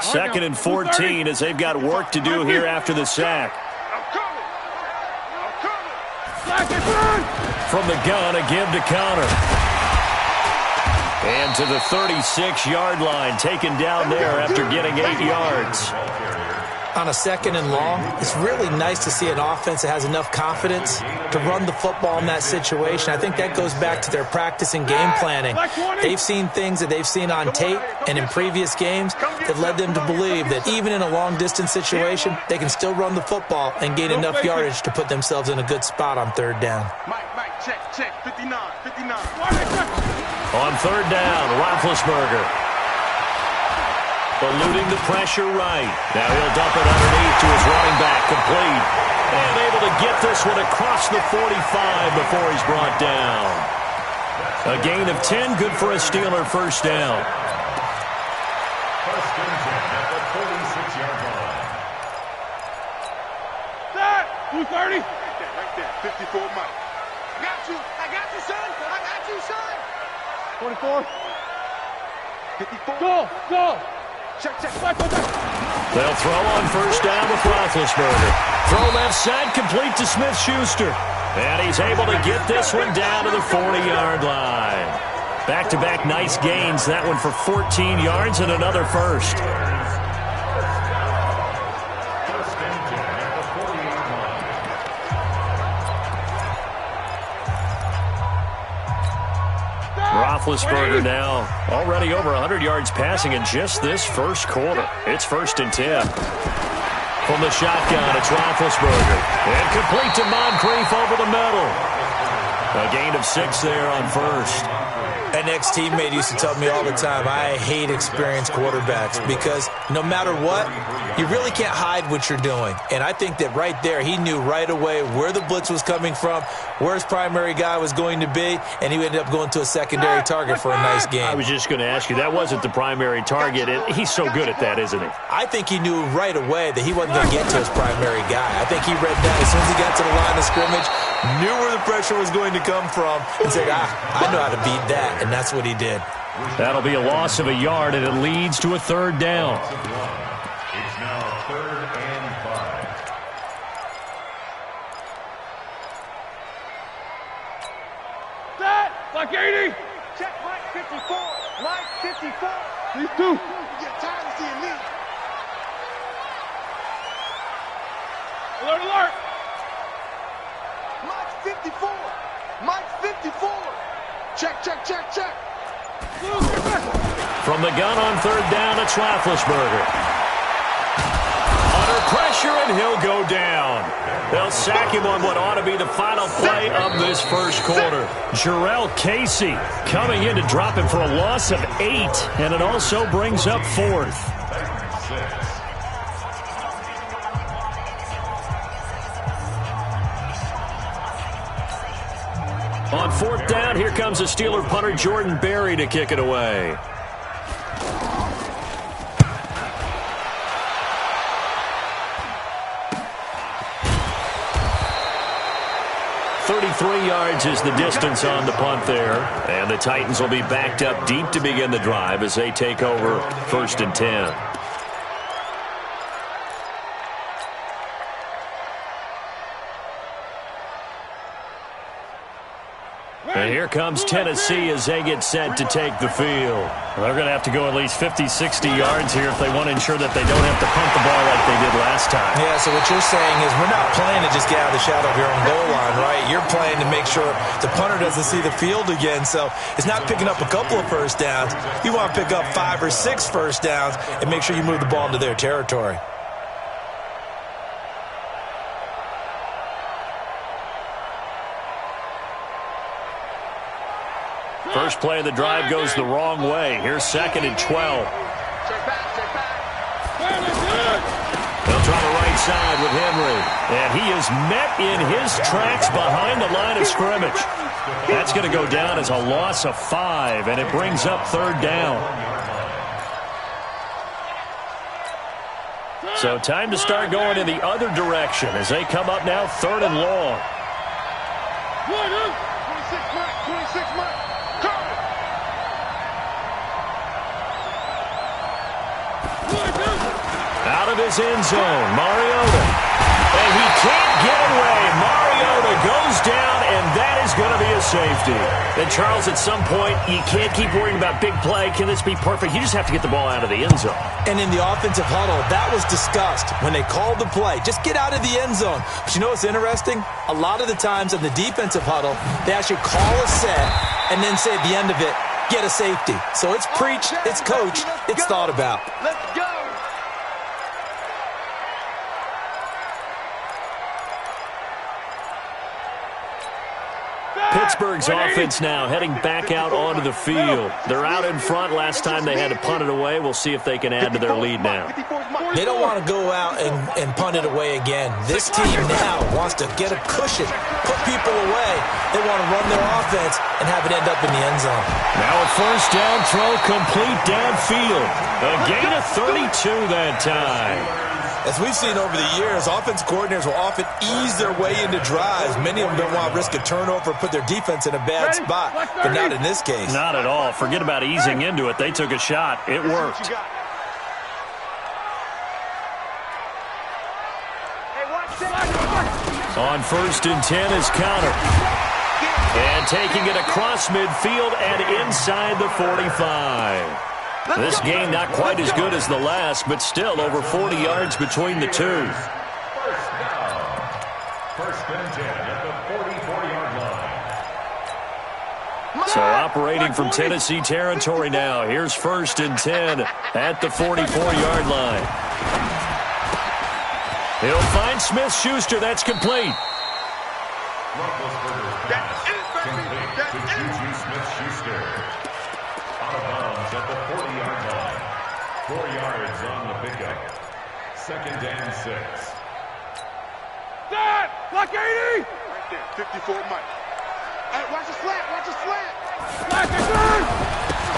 Second and 14 as they've got work to do here after the sack. From the gun, a give to Connor. And to the 36-yard line, taken down there after getting 8 yards. On a second and long, it's really nice to see an offense that has enough confidence to run the football in that situation. I think that goes back to their practice and game planning. They've seen things that they've seen on tape and in previous games that led them to believe that even in a long-distance situation, they can still run the football and gain enough yardage to put themselves in a good spot on third down. Check, 59. On third down, Roethlisberger. Eluding the pressure right. Now he'll dump it underneath to his running back, complete. And able to get this one across the 45 before he's brought down. A gain of 10, good for a Steeler first down. First and 10 at the 46-yard line. That! 230. Right there, 54 Mike. I got you, son. 24. 54. Go. Check. They'll throw on first down with Roethlisberger. Throw left side, complete to Smith-Schuster. And he's able to get this one down to the 40-yard line. Back-to-back nice gains. That one for 14 yards and another first. First and 10 at the 48 line. Roethlisberger now already over 100 yards passing in just this first quarter. It's first and 10. From the shotgun, it's Roethlisberger. And complete to Moncrief over the middle. A gain of 6 there on first. An ex-teammate used to tell me all the time, I hate experienced quarterbacks because no matter what, you really can't hide what you're doing. And I think that right there, he knew right away where the blitz was coming from, where his primary guy was going to be, and he ended up going to a secondary target for a nice game. I was just going to ask you, that wasn't the primary target. He's so good at that, isn't he? I think he knew right away that he wasn't going to get to his primary guy. I think he read that as soon as he got to the line of scrimmage, knew where the pressure was going to come from, and said, I know how to beat that, and that's what he did. That'll be a loss of a yard, and it leads to a third down. It's now 3rd and 5. That! Like 80! Check Mike 54. Mike 54. These two. You get tired of seeing me. Alert! Mike 54. Mike 54. Check. From the gun on third down, it's Roethlisberger. Under pressure, and he'll go down. They'll sack him on what ought to be the final play of this first quarter. Jarrell Casey coming in to drop him for a loss of 8, and it also brings up 4th. On 4th down, here comes the Steeler punter Jordan Berry to kick it away. "33 yards is the distance on the punt there. And the Titans will be backed up deep to begin the drive as they take over 1st and 10. And here comes Tennessee as they get set to take the field. They're going to have to go at least 50, 60 yards here if they want to ensure that they don't have to punt the ball like they did last time. Yeah, so what you're saying is we're not playing to just get out of the shadow of your own goal line, right? You're playing to make sure the punter doesn't see the field again. So it's not picking up a couple of first downs. You want to pick up 5 or 6 first downs and make sure you move the ball into their territory. First play of the drive goes the wrong way. Here's 2nd and 12. Check back. They'll try the right side with Henry. And he is met in his tracks behind the line of scrimmage. That's going to go down as a loss of 5, and it brings up 3rd down. So time to start going in the other direction as they come up now 3rd and long. 26 Mike. Come. of his end zone. Mariota. And he can't get away. Mariota goes down, and that is going to be a safety. And, Charles, at some point, you can't keep worrying about big play. Can this be perfect? You just have to get the ball out of the end zone. And in the offensive huddle, that was discussed when they called the play. Just get out of the end zone. But you know what's interesting? A lot of the times in the defensive huddle, they actually call a set and then say at the end of it, get a safety. So it's preached, it's coached, it's thought about. Let's go. Pittsburgh's offense now heading back out onto the field. They're out in front. Last time they had to punt it away. We'll see if they can add to their lead now. They don't want to go out and punt it away again. This team now wants to get a cushion, put people away. They want to run their offense and have it end up in the end zone. Now a first down throw complete downfield. A gain of 32 that time. As we've seen over the years, offensive coordinators will often ease their way into drives. Many of them don't want to risk a turnover or put their defense in a bad spot, but not in this case. Not at all. Forget about easing into it. They took a shot. It worked. On 1st and 10 is Connor. And taking it across midfield and inside the 45. This game not quite as good as the last, but still over 40 yards between the two. First down. 1st and 10 at the 44-yard line. So operating from Tennessee territory now. Here's 1st and 10 at the 44-yard line. He'll find Smith-Schuster. That's complete. Roethlisberger's pass complete to Juju Smith-Schuster. Out of bounds at the 40-yard line. 4 yards on the pickup. 2nd and 6. That! Block 80! Right there, 54 Mike. Hey, watch the slant, watch the slant! Slant,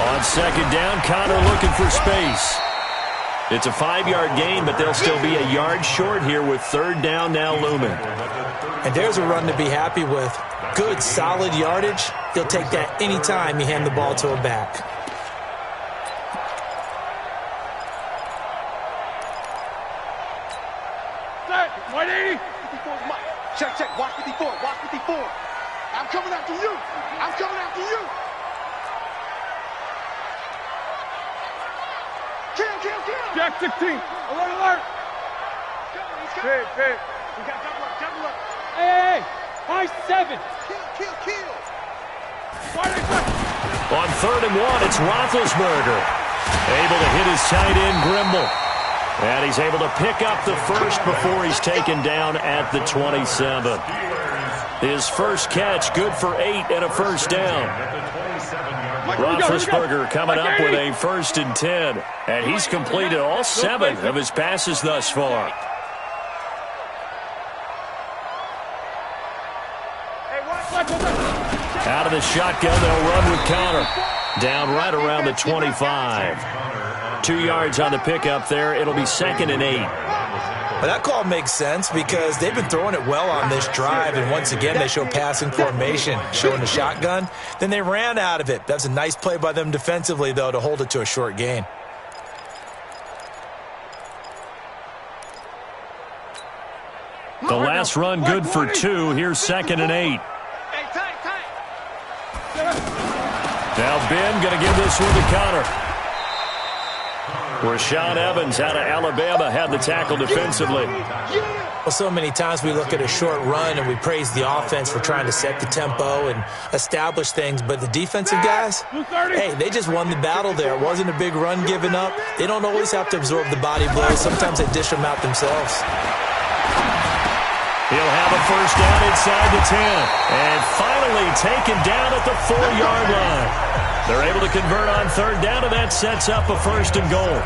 on 2nd down, Connor looking for space. It's a 5-yard gain, but they'll still be a yard short here with 3rd down now looming. And there's a run to be happy with. Good, solid yardage. He'll take that any time you hand the ball to a back. Set! 180! 54 Mike. Check, watch 54, watch 54. I'm coming after you! I'm coming after you! Kill! Jack 16! Alert! Hey! We got double up! Hey! High 7! Kill! On 3rd and 1, it's Roethlisberger. Able to hit his tight end, Grimble. And he's able to pick up the first before he's taken down at the 27. His first catch, good for 8 and a first down. Roethlisberger coming up with a 1st and 10. And he's completed all 7 of his passes thus far. Out of the shotgun, they'll run with Connor. Down right around the 25. 2 yards on the pickup there. It'll be 2nd and 8. Well, that call makes sense because they've been throwing it well on this drive, and once again they show passing formation, showing the shotgun. Then they ran out of it. That's a nice play by them defensively, though, to hold it to a short gain. The last run good for 2. Here's 2nd and 8. Now Ben going to give this one to Connor. Rashaan Evans out of Alabama had the tackle defensively. Well, so many times we look at a short run and we praise the offense for trying to set the tempo and establish things, but the defensive guys, hey, they just won the battle there. It wasn't a big run given up. They don't always have to absorb the body blows. Sometimes they dish them out themselves. He'll have a first down inside the 10. And finally taken down at the 4-yard line. They're able to convert on 3rd down, and that sets up a 1st and goal.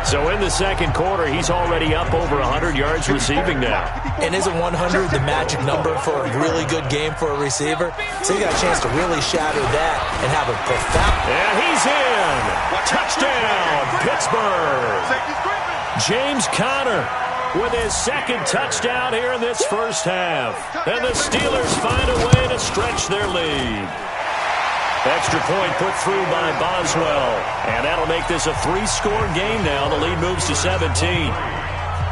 So in the 2nd quarter, he's already up over 100 yards receiving now. And isn't 100 the magic number for a really good game for a receiver? So he got a chance to really shatter that and have a profound... And he's in! Touchdown, Pittsburgh! James Conner with his 2nd touchdown here in this first half. And the Steelers find a way to stretch their lead. Extra point put through by Boswell. And that'll make this a 3-score game now. The lead moves to 17.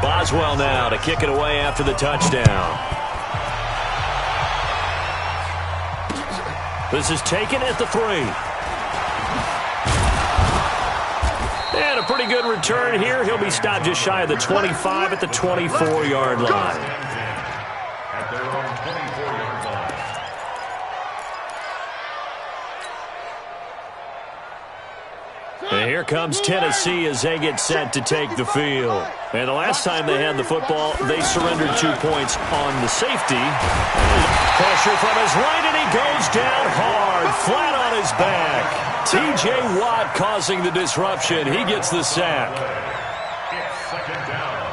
Boswell now to kick it away after the touchdown. This is taken at the 3. And a pretty good return here. He'll be stopped just shy of the 25 at the 24-yard line. At their own 24-yard line. And here comes Tennessee as they get set to take the field. And the last time they had the football, they surrendered 2 points on the safety. Pressure from his right, and he goes down hard, flat on his back. T.J. Watt causing the disruption. He gets the sack. It's second down.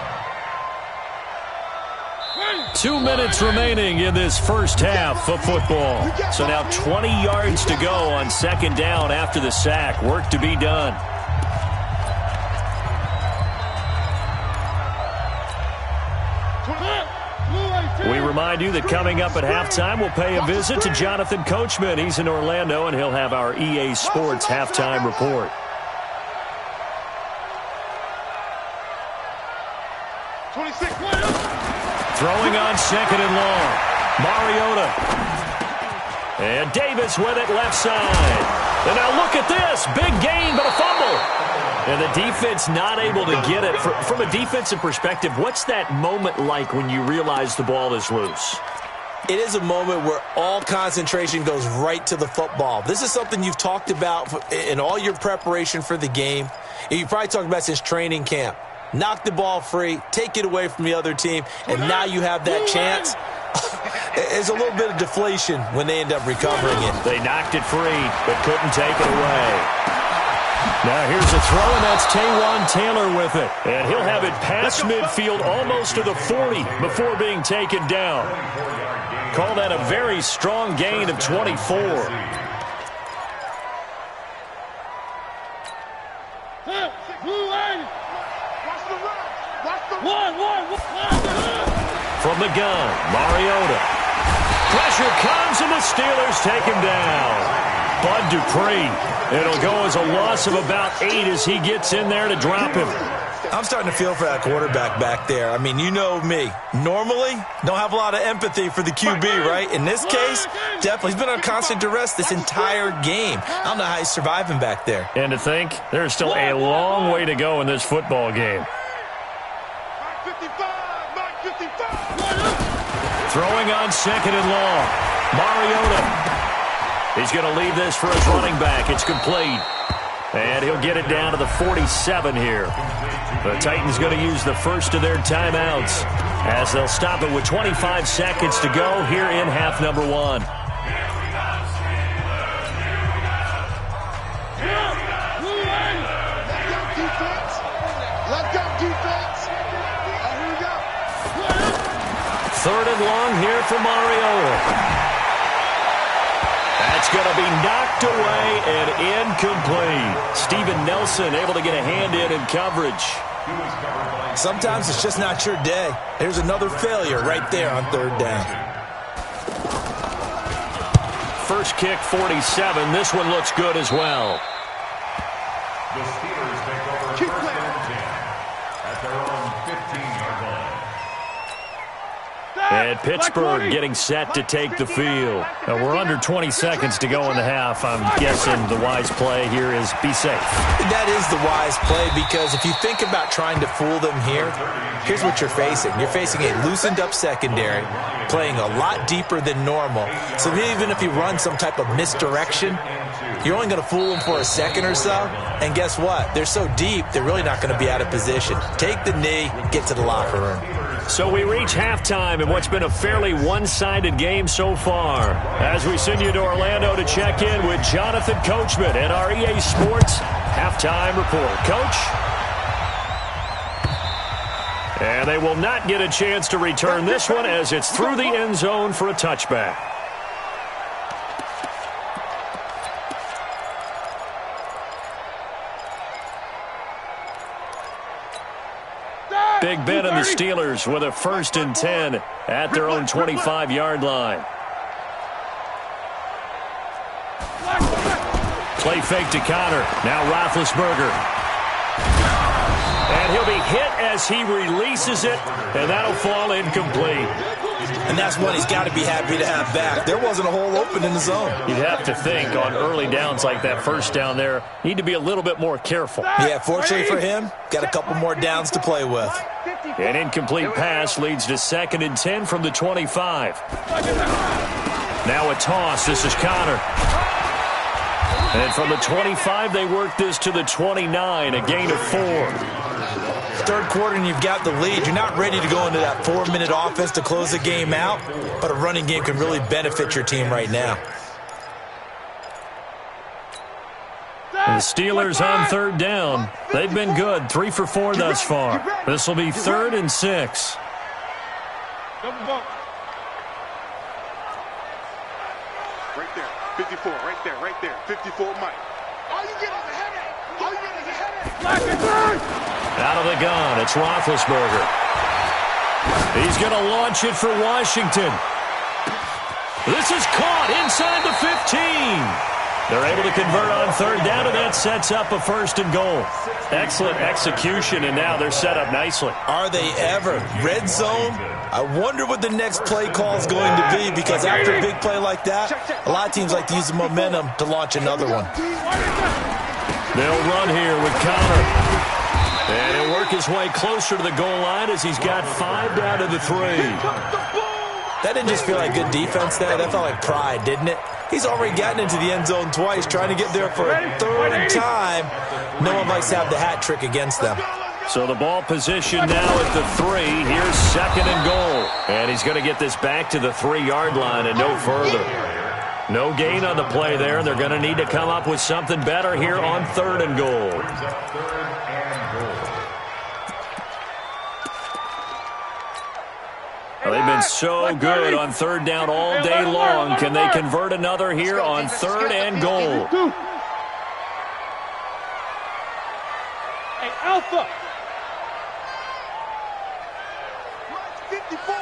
2 minutes remaining in this first half of football. So now 20 yards to go on second down after the sack. Work to be done. We remind you that coming up at halftime, we'll pay a visit to Jonathan Coachman. He's in Orlando, and he'll have our EA Sports halftime report. Throwing on second and long. Mariota. And Davis with it left side. And now look at this. Big gain, but a fumble. And the defense not able to get it. From a defensive perspective, what's that moment like when you realize the ball is loose? It is a moment where all concentration goes right to the football. This is something you've talked about in all your preparation for the game. And you probably talked about since training camp. Knock the ball free, take it away from the other team, and now you have that chance. There's a little bit of deflation when they end up recovering it. They knocked it free, but couldn't take it away. Now here's a throw, and that's Taywan Taylor with it. And he'll have it past midfield almost to the 40 before being taken down. Call that a very strong gain of 24. From the gun, Mariota. Pressure comes, and the Steelers take him down. Bud Dupree. It'll go as a loss of about 8 as he gets in there to drop him. I'm starting to feel for that quarterback back there. I mean, you know me. Normally, don't have a lot of empathy for the QB, right? In this case, definitely. He's been on constant duress this entire game. I don't know how he's surviving back there. And to think, there's still a long way to go in this football game. Throwing on second and long. Mariota. He's going to leave this for his running back. It's complete. And he'll get it down to the 47 here. The Titans going to use the first of their timeouts as they'll stop it with 25 seconds to go here in half number 1. Third and long here for Mariota. That's going to be knocked away and incomplete. Steven Nelson able to get a hand in coverage. Sometimes it's just not your day. There's another failure right there on third down. First kick, 47. This one looks good as well. The Steelers take over first and 10 at their own 15-yard line. And Pittsburgh getting set to take the field. Now we're under 20 seconds to go in the half. I'm guessing the wise play here is be safe. That is the wise play, because if you think about trying to fool them here, here's what you're facing. You're facing a loosened up secondary, playing a lot deeper than normal. So even if you run some type of misdirection, you're only going to fool them for a second or so. And guess what? They're so deep, they're really not going to be out of position. Take the knee, get to the locker room. So we reach halftime in what's been a fairly one-sided game so far. As we send you to Orlando to check in with Jonathan Coachman at our EA Sports halftime report. Coach? And they will not get a chance to return this one as it's through the end zone for a touchback. Big Ben and the Steelers with a 1st and 10 at their own 25-yard line. Play fake to Connor. Now Roethlisberger. And he'll be hit as he releases it, and that'll fall incomplete. And that's one he's got to be happy to have back. There wasn't a hole open in the zone. You'd have to think on early downs like that first down there, need to be a little bit more careful. Yeah, fortunately for him, got a couple more downs to play with. An incomplete pass leads to 2nd and 10 from the 25. Now a toss. This is Connor. And from the 25, they work this to the 29, a gain of 4. Third quarter and you've got the lead. You're not ready to go into that 4-minute offense to close the game out, but a running game can really benefit your team right now. The Steelers on 3rd down. They've been good, 3 for 4 thus far. This will be 3rd and 6. Right there, 54, right there, 54, Mike. All you get is a headache. All you get is a headache. Out of the gun, it's Roethlisberger. He's going to launch it for Washington. This is caught inside the 15. They're able to convert on 3rd down, and that sets up a 1st and goal. Excellent execution, and now they're set up nicely. Are they ever? Red zone? I wonder what the next play call is going to be, because after a big play like that, a lot of teams like to use the momentum to launch another one. They'll run here with Connor. And he'll work his way closer to the goal line as he's got 5 down to the 3. That didn't just feel like good defense there. That felt like pride, didn't it? He's already gotten into the end zone twice, trying to get there for a 3rd time. No one likes to have the hat trick against them. So the ball position now at the 3. Here's 2nd and goal. And he's going to get this back to the 3-yard line and no further. No gain on the play there, and they're going to need to come up with something better here on 3rd and goal. They've been so good on 3rd down all day long. Can they convert another here on 3rd and goal? Hey, Alpha. Mike 54.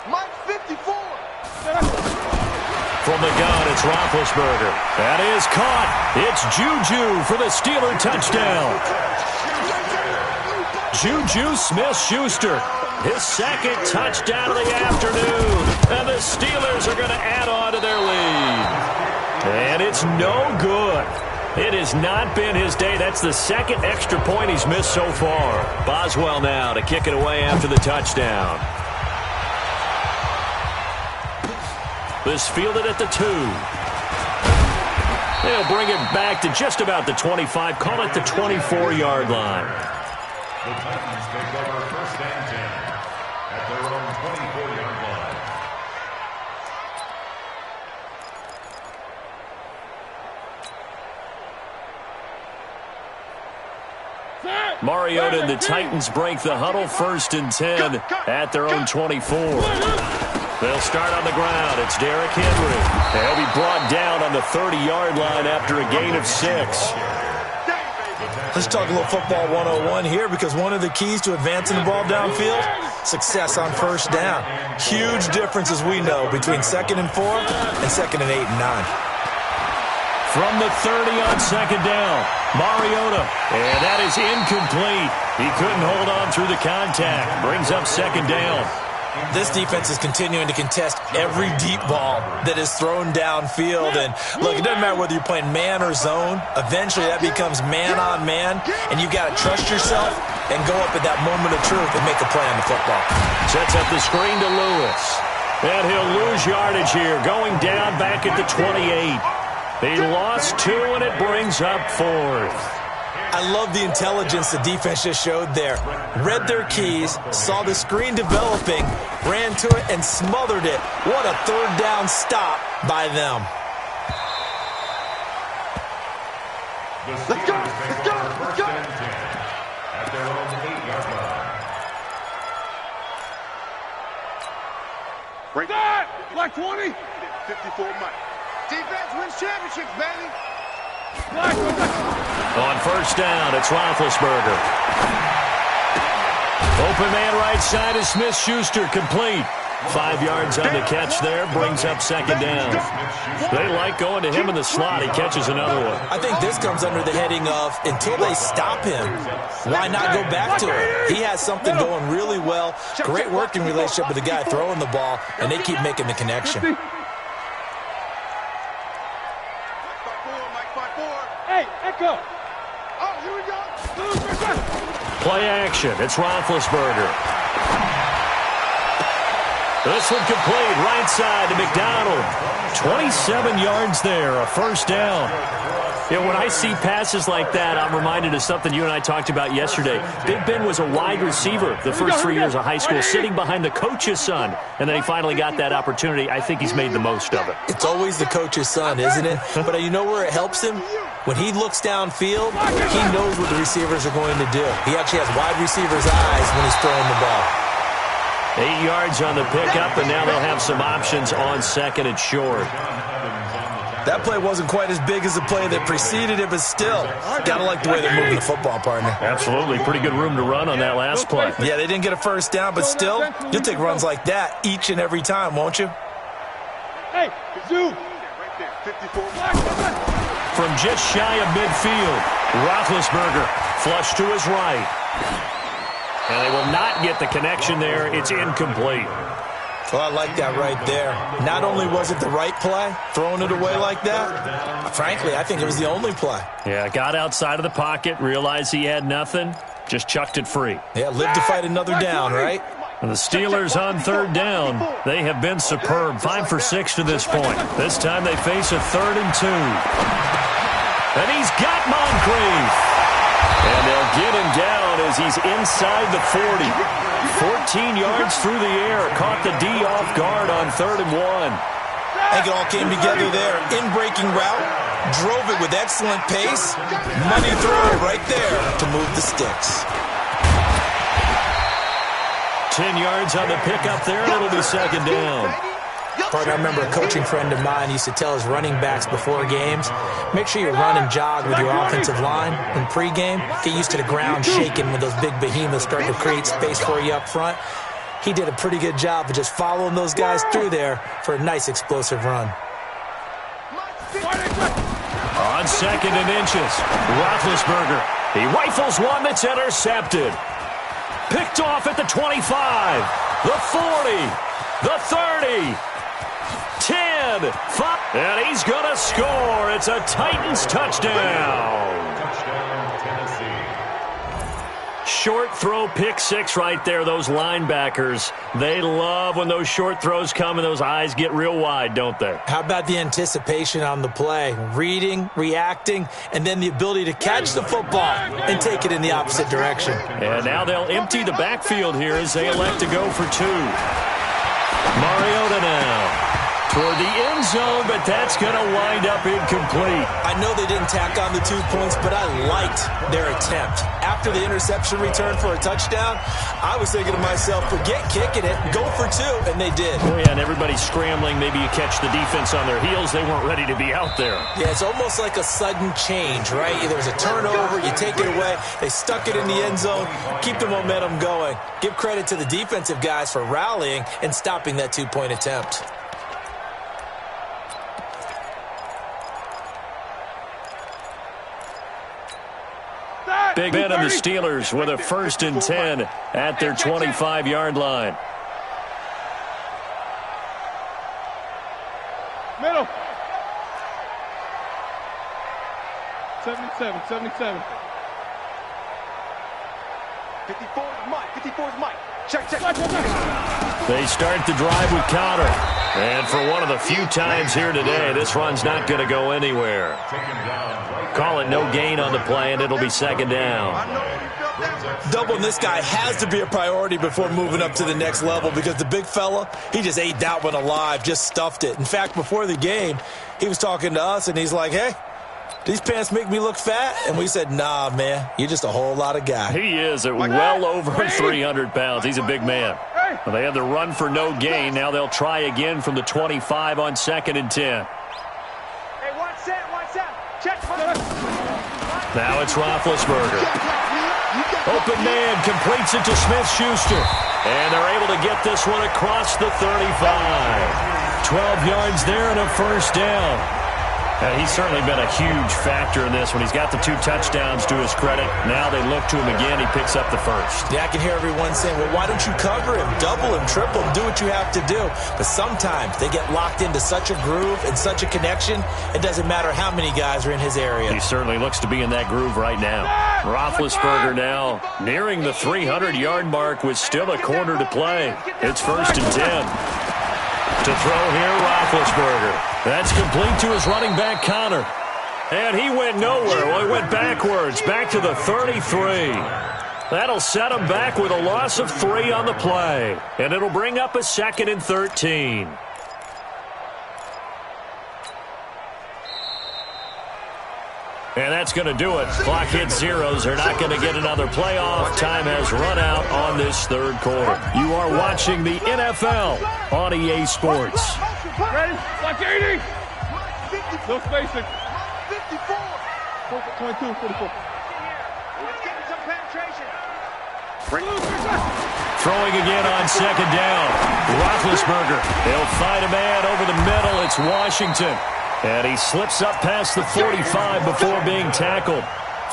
Mike 54. From the gun, it's Roethlisberger. That is caught. It's Juju for the Steeler touchdown. Juju Smith-Schuster. His 2nd touchdown of the afternoon. And the Steelers are going to add on to their lead. And it's no good. It has not been his day. That's the 2nd extra point he's missed so far. Boswell now to kick it away after the touchdown. This fielded at the 2. They'll bring it back to just about the 25. Call it the 24-yard line. The Titans take over 1st and 10 at their own 24-yard line. Mariota and the Titans break the huddle. 1st and 10 at their own 24. They'll start on the ground. It's Derrick Henry. He'll be brought down on the 30-yard line after a gain of 6. Let's talk a little football 101 here, because one of the keys to advancing the ball downfield, success on 1st down. Huge difference, as we know, between 2nd and 4 and 2nd and 8 and 9. From the 30 on 2nd down, Mariota. And that is incomplete. He couldn't hold on through the contact. Brings up 2nd down. This defense is continuing to contest every deep ball that is thrown downfield. And look, it doesn't matter whether you're playing man or zone. Eventually that becomes man on man, and you've got to trust yourself and go up at that moment of truth and make a play on the football. Sets up the screen to Lewis. And he'll lose yardage here, going down back at the 28. He lost 2, and it brings up 4th. I love the intelligence the defense just showed there. Read their keys, saw the screen developing, ran to it, and smothered it. What a 3rd down stop by them. Let's go! Let's go! Let's go! At their own 8-yard line. Break that! Black 20! 54 Mike. Defense wins championships, baby! On 1st down, it's Roethlisberger. Open man right side is Smith-Schuster, complete. 5 yards on the catch there, brings up second down. They like going to him in the slot. He catches another one. I think this comes under the heading of until they stop him, why not go back to him? He has something going really well, great working relationship with the guy throwing the ball, and they keep making the connection. Hey, Echo. Oh, here we go. Play action. It's Roethlisberger. This one complete, right side to McDonald. 27 yards there, a first down. You know, when I see passes like that, I'm reminded of something you and I talked about yesterday. Big Ben was a wide receiver the first 3 years of high school, sitting behind the coach's son, and then he finally got that opportunity. I think he's made the most of it. It's always the coach's son, isn't it? But you know where it helps him? When he looks downfield, he knows what the receivers are going to do. He actually has wide receivers' eyes when he's throwing the ball. 8 yards on the pickup, and now they'll have some options on second and short. That play wasn't quite as big as the play that preceded it, but still, gotta like the way they're moving the football, partner. Absolutely. Pretty good room to run on that last play. Yeah, they didn't get a first down, but still, you'll take runs like that each and every time, won't you? Hey, Zoo. From just shy of midfield, Roethlisberger flush to his right. And they will not get the connection there. It's incomplete. Well, I like that right there. Not only was it the right play, throwing it away like that, frankly, I think it was the only play. Yeah, got outside of the pocket, realized he had nothing, just chucked it free. Yeah, live to fight another down, right? And the Steelers on third down, they have been superb. 5 for 6 to this point. This time they face a 3rd and 2. And he's got Moncrief. And they'll get him down as he's inside the 40. 14 yards through the air. Caught the D off guard on 3rd and 1. I think it all came together there. In-breaking route. Drove it with excellent pace. Money throw right there to move the sticks. 10 yards on the pickup there, and it'll be second down. Partner, I remember a coaching friend of mine used to tell his running backs before games, make sure you run and jog with your offensive line in pregame. Get used to the ground shaking when those big behemoths start to create space for you up front. He did a pretty good job of just following those guys through there for a nice explosive run. On 2nd and inches, Roethlisberger. He rifles one that's intercepted. Picked off at the 25, the 40, the 30. 10, 5, and he's going to score. It's a Titans touchdown. Touchdown, Tennessee. Short throw, pick 6 right there. Those linebackers, they love when those short throws come and those eyes get real wide, don't they? How about the anticipation on the play? Reading, reacting, and then the ability to catch the football and take it in the opposite direction. And now they'll empty the backfield here as they elect to go for 2. Mariota now toward the end zone, but that's going to wind up incomplete. I know they didn't tack on the 2 points, but I liked their attempt. After the interception return for a touchdown, I was thinking to myself, forget kicking it, go for 2, and they did. Oh, yeah, and everybody's scrambling. Maybe you catch the defense on their heels. They weren't ready to be out there. Yeah, it's almost like a sudden change, right? There was a turnover, you take it away, they stuck it in the end zone, keep the momentum going. Give credit to the defensive guys for rallying and stopping that 2-point attempt. Big Ben and the Steelers with a 1st and 10 at their 25-yard line. Middle. 77, 77. 54 is Mike. 54 is Mike. Check. They start the drive with Cotter. And for one of the few times here today, this run's not going to go anywhere. Call it no gain on the play, and it'll be second down. Doubling this guy has to be a priority before moving up to the next level because the big fella, he just ate that one alive, just stuffed it. In fact, before the game, he was talking to us, and he's like, hey, these pants make me look fat? And we said, nah, man, you're just a whole lot of guy. He is at well over 300 pounds. He's a big man. Well, they had the run for no gain. Now they'll try again from the 25 on 2nd and 10. Hey, watch that. Check. Now it's Roethlisberger. Open man completes it to Smith-Schuster. And they're able to get this one across the 35. 12 yards there and a first down. He's certainly been a huge factor in this when he's got the 2 touchdowns to his credit. Now they look to him again. He picks up the first. Yeah, I can hear everyone saying, well, why don't you cover him, double him, triple him, do what you have to do. But sometimes they get locked into such a groove and such a connection, it doesn't matter how many guys are in his area. He certainly looks to be in that groove right now. Roethlisberger now nearing the 300-yard mark with still a quarter to play. It's 1st and 10. To throw here, Roethlisberger. That's complete to his running back, Connor. And he went nowhere. Well, he went backwards, back to the 33. That'll set him back with a loss of 3 on the play. And it'll bring up a 2nd and 13. And that's going to do it. Clock hits zeros. They're not going to get another playoff. Time has run out on this 3rd quarter. You are watching the NFL on EA Sports. Ready? Like 80. No spacing. 54. 22, 44. Let's get some penetration. Throwing again on 2nd down. Roethlisberger. They'll find a man over the middle. It's Washington. And he slips up past the 45 before being tackled.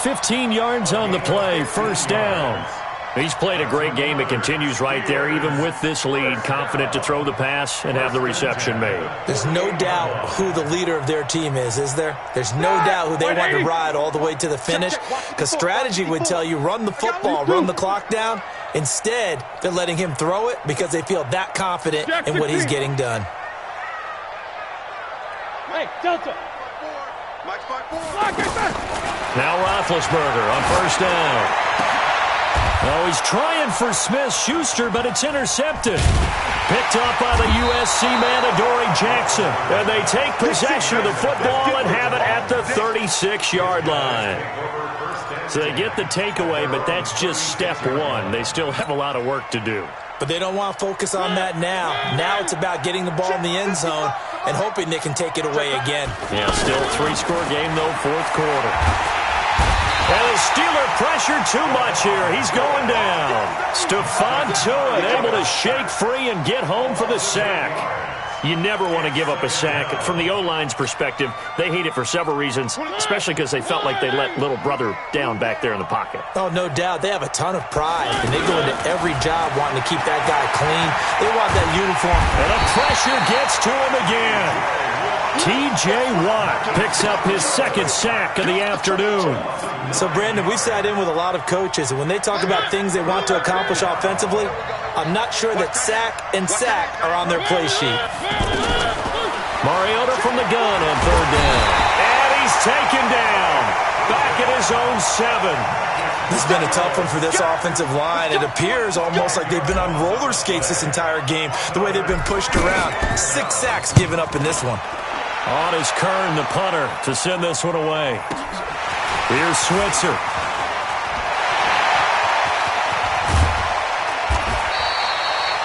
15 yards on the play, 1st down. He's played a great game. It continues right there, even with this lead, confident to throw the pass and have the reception made. There's no doubt who the leader of their team is there? There's no doubt who they want to ride all the way to the finish, because strategy would tell you run the football, run the clock down. Instead, they're letting him throw it because they feel that confident in what he's getting done. Hey, Delta. Now Roethlisberger on 1st down. Oh, he's trying for Smith-Schuster, but it's intercepted. Picked up by the USC man, Adoree Jackson. And they take possession of the football and have it at the 36-yard line. So they get the takeaway, but that's just step 1. They still have a lot of work to do. But they don't want to focus on that now. Now it's about getting the ball in the end zone and hoping they can take it away again. Yeah, still 3-score game, though, 4th quarter. And the Steeler pressure too much here. He's going down. Stephon Tuitt able to shake free and get home for the sack. You never want to give up a sack. From the O-line's perspective, they hate it for several reasons, especially because they felt like they let little brother down back there in the pocket. Oh, no doubt. They have a ton of pride, and they go into every job wanting to keep that guy clean. They want that uniform. And the pressure gets to him again. T.J. Watt picks up his 2nd sack of the afternoon. So, Brandon, we sat in with a lot of coaches, and when they talk about things they want to accomplish offensively, I'm not sure that sack and sack are on their play sheet. Mariota from the gun on 3rd down. And he's taken down. Back at his own 7. This has been a tough one for this offensive line. It appears almost like they've been on roller skates this entire game, the way they've been pushed around. 6 sacks given up in this one. On is Kern, the punter, to send this one away. Here's Switzer.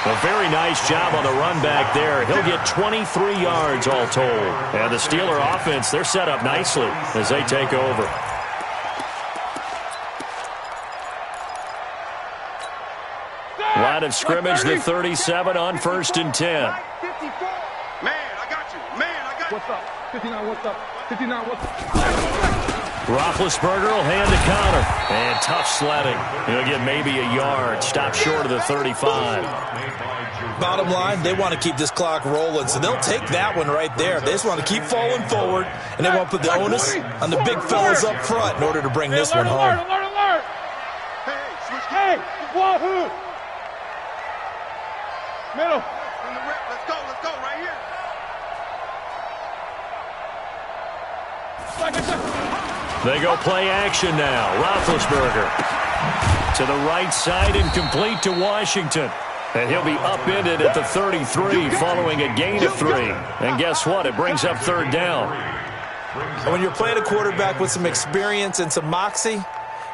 A very nice job on the run back there. He'll get 23 yards all told. And the Steeler offense, they're set up nicely as they take over. Line of scrimmage, the 37 on 1st and 10. Man, I got you. Man, I got you. What's up? 59, what's up? 59, what's up? Roethlisberger will hand the counter. And tough sledding. He'll get maybe a yard. Stop short of the 35. Bottom line, they want to keep this clock rolling, so they'll take that one right there. They just want to keep falling forward, and they want to put the onus on the big fellas up front in order to bring this one home. Alert. Hey, wahoo! Middle. Let's go right here. They go play action now. Roethlisberger to the right side and complete to Washington. And he'll be upended at the 33 following a gain of 3. And guess what? It brings up 3rd down. When you're playing a quarterback with some experience and some moxie,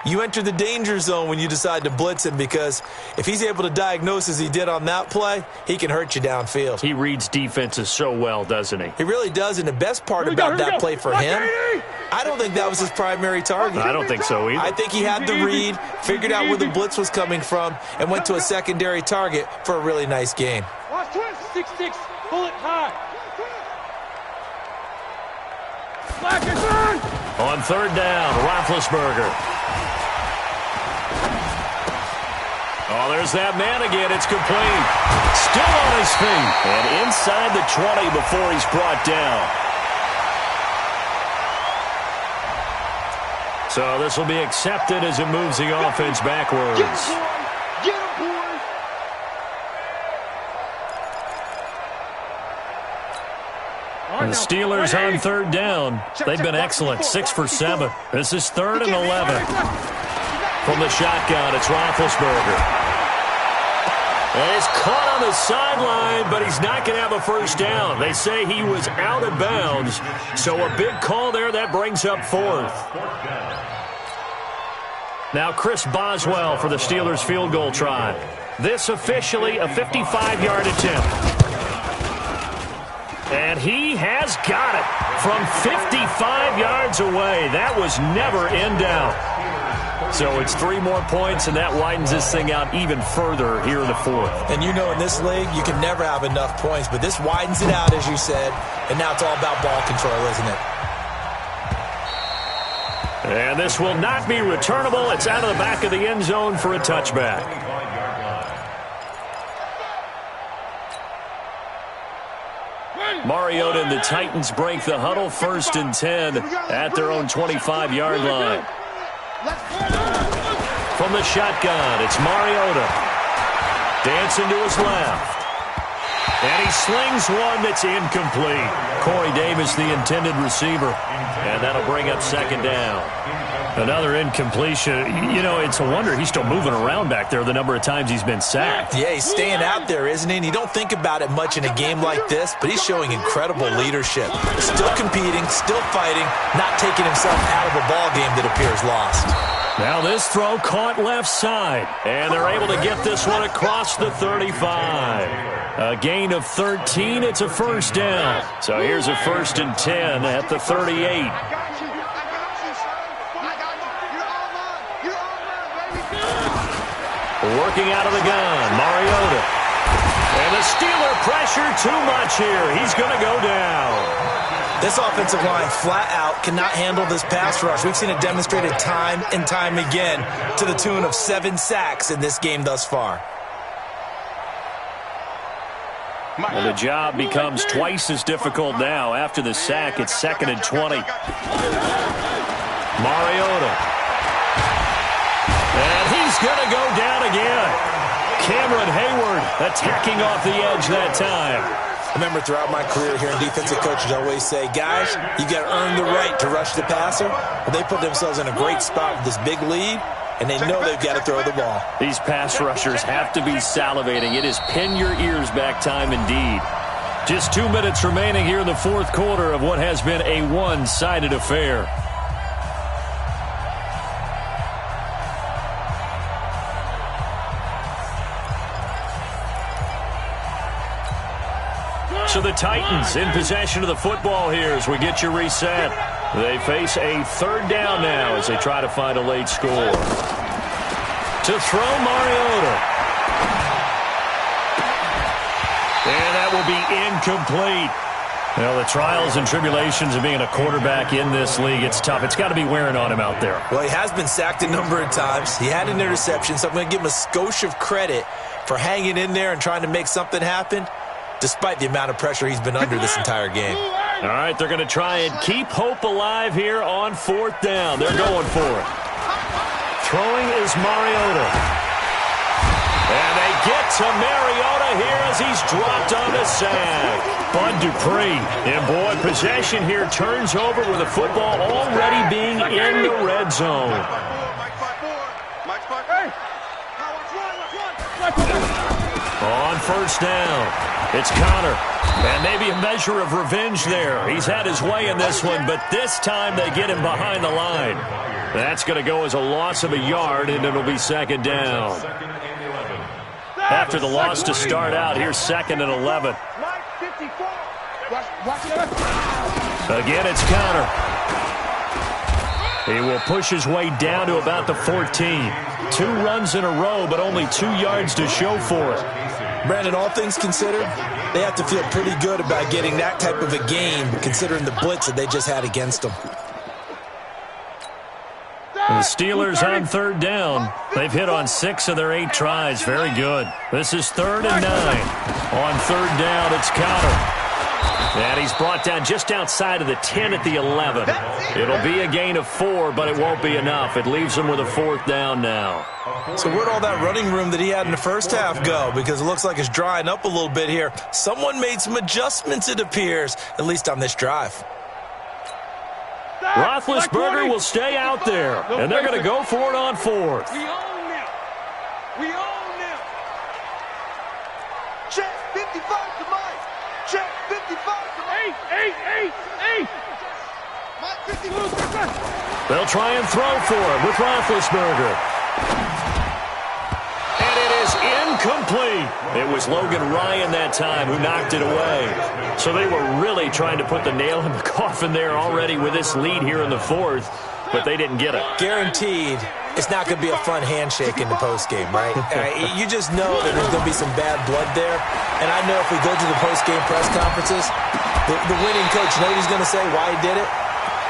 you enter the danger zone when you decide to blitz him, because if he's able to diagnose as he did on that play, he can hurt you downfield. He reads defenses so well, doesn't he? He really does, and the best part about that play for him, I don't think that was his primary target. I don't think so either. I think he had the read, figured out where the blitz was coming from, and went to a secondary target for a really nice gain. Watch twist. 6-6. Pull it high. Black is on. On third down, Roethlisberger. Oh, there's that man again. It's complete. Still on his feet. And inside the 20 before he's brought down. So this will be accepted as it moves the offense backwards. Get him, boy. Get him, boy. And the Steelers on third down. They've been excellent. 6 for 7. This is 3rd and 11. From the shotgun, it's Roethlisberger. And he's caught on the sideline, but he's not going to have a first down. They say he was out of bounds. So a big call there. That brings up 4th. Now Chris Boswell for the Steelers field goal try. This officially a 55-yard attempt. And he has got it from 55 yards away. That was never in doubt. So it's 3 more points, and that widens this thing out even further here in the 4th. And you know in this league, you can never have enough points, but this widens it out, as you said, and now it's all about ball control, isn't it? And this will not be returnable. It's out of the back of the end zone for a touchback. Mariota and the Titans break the huddle, 1st and 10 at their own 25-yard line. From the shotgun, it's Mariota. Dancing to his left. And he slings one that's incomplete. Corey Davis, the intended receiver. And that'll bring up 2nd down. Another incompletion. You know, it's a wonder he's still moving around back there the number of times he's been sacked. Yeah, he's staying out there, isn't he? And you don't think about it much in a game like this, but he's showing incredible leadership. Still competing, still fighting, not taking himself out of a ball game that appears lost. Now this throw caught left side, and they're able to get this one across the 35. A gain of 13, it's a first down. So here's a 1st and 10 at the 38. Working out of the gun, Mariota. And the Steeler pressure too much here. He's going to go down. This offensive line flat out cannot handle this pass rush. We've seen it demonstrated time and time again to the tune of 7 sacks in this game thus far. And the job becomes twice as difficult now. After the sack, it's 2nd and 20. Mariota. And he's going to go down again. Cameron Hayward attacking off the edge that time. I remember throughout my career here in defensive coaches always say, guys, you got to earn the right to rush the passer. But they put themselves in a great spot with this big lead, and they know they've got to throw the ball. These pass rushers have to be salivating. It is pin your ears back time indeed. Just 2 minutes remaining here in the 4th quarter of what has been a one-sided affair. So the Titans in possession of the football here as we get you reset. They face a 3rd down now as they try to find a late score. To throw, Mariota. And that will be incomplete. Well, the trials and tribulations of being a quarterback in this league, it's tough. It's got to be wearing on him out there. Well, he has been sacked a number of times. He had an interception, so I'm going to give him a skosh of credit for hanging in there and trying to make something happen, despite the amount of pressure he's been under this entire game. All right, they're going to try and keep hope alive here on 4th down. They're going for it. Throwing is Mariota. And they get to Mariota here as he's dropped on the sack. Bud Dupree. And, boy, possession here turns over with the football already being in the red zone. On 1st down. It's Connor, and maybe a measure of revenge there. He's had his way in this one, but this time they get him behind the line. That's going to go as a loss of a yard, and it'll be second down. After the loss to start out, here's second and 11. Again, it's Connor. He will push his way down to about the 14. 2 runs in a row, but only 2 yards to show for it. Brandon, all things considered, they have to feel pretty good about getting that type of a game, considering the blitz that they just had against them. The Steelers on third down. They've hit on 6 of their 8 tries. Very good. This is 3rd and 9. On third down, it's Connor. And he's brought down just outside of the 10 at the 11. It'll be a gain of 4, but it won't be enough. It leaves him with a 4th down now. So where'd all that running room that he had in the first half go? Because it looks like it's drying up a little bit here. Someone made some adjustments, it appears, at least on this drive. Roethlisberger will stay out there, and they're going to go for it on 4th. We own them. We own them. Check 55 to Mike. Check 55 to Mike. 8. Mike 50. They'll try and throw for it with Roethlisberger. And it is incomplete. It was Logan Ryan that time who knocked it away. So they were really trying to put the nail in the coffin there already with this lead here in the 4th, but they didn't get it. Guaranteed, it's not going to be a fun handshake in the postgame, right? You just know that there's going to be some bad blood there. And I know if we go to the postgame press conferences, the winning coach, you know what he's going to say, why he did it?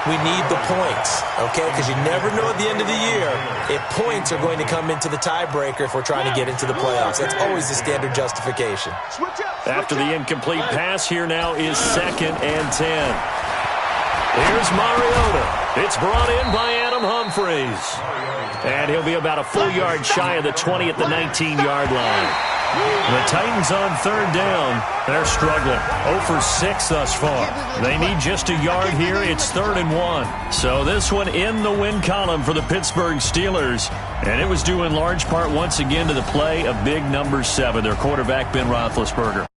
We need the points, okay? Because you never know at the end of the year if points are going to come into the tiebreaker if we're trying to get into the playoffs. That's always the standard justification. After the incomplete pass, here now is 2nd and 10. Here's Mariota. It's brought in by Adam Humphries. And he'll be about a full yard shy of the 20 at the 19-yard line. The Titans on third down. They're struggling. 0 for 6 thus far. They need just a yard here. It's 3rd and 1. So this one in the win column for the Pittsburgh Steelers. And it was due in large part once again to the play of big number 7, their quarterback Ben Roethlisberger.